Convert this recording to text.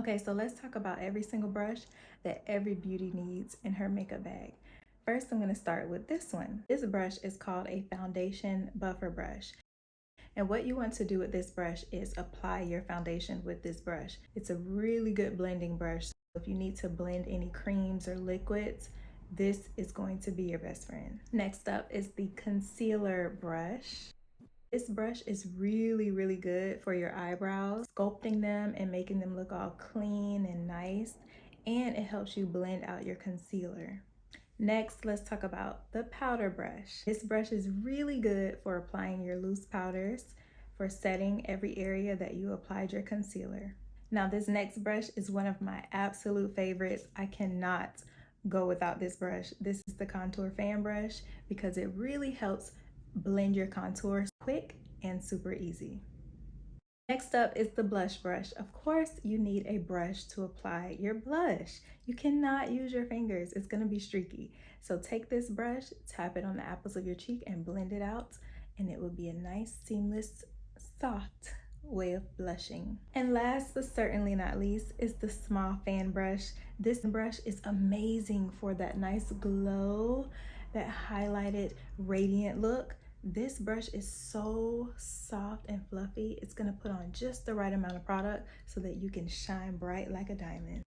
Okay, so let's talk about every single brush that every beauty needs in her makeup bag. First, I'm going to start with this one. This brush is called a foundation buffer brush. And what you want to do with this brush is apply your foundation with this brush. It's a really good blending brush. So if you need to blend any creams or liquids, this is going to be your best friend. Next up is the concealer brush. This brush is really good for your eyebrows, sculpting them and making them look all clean and nice, and it helps you blend out your concealer. Next, let's talk about the powder brush. This brush is really good for applying your loose powders, for setting every area that you applied your concealer. Now, this next brush is one of my absolute favorites. I cannot go without this brush. This is the contour fan brush because it really helps blend your contours quick and super easy. Next up is the blush brush. Of course, you need a brush to apply your blush. You cannot use your fingers, it's gonna be streaky. So take this brush, tap it on the apples of your cheek and blend it out, and it will be a nice, seamless, soft way of blushing. And last but certainly not least is the small fan brush. This brush is amazing for that nice glow, that highlighted, radiant look. This brush is so soft and fluffy. It's gonna put on just the right amount of product so that you can shine bright like a diamond.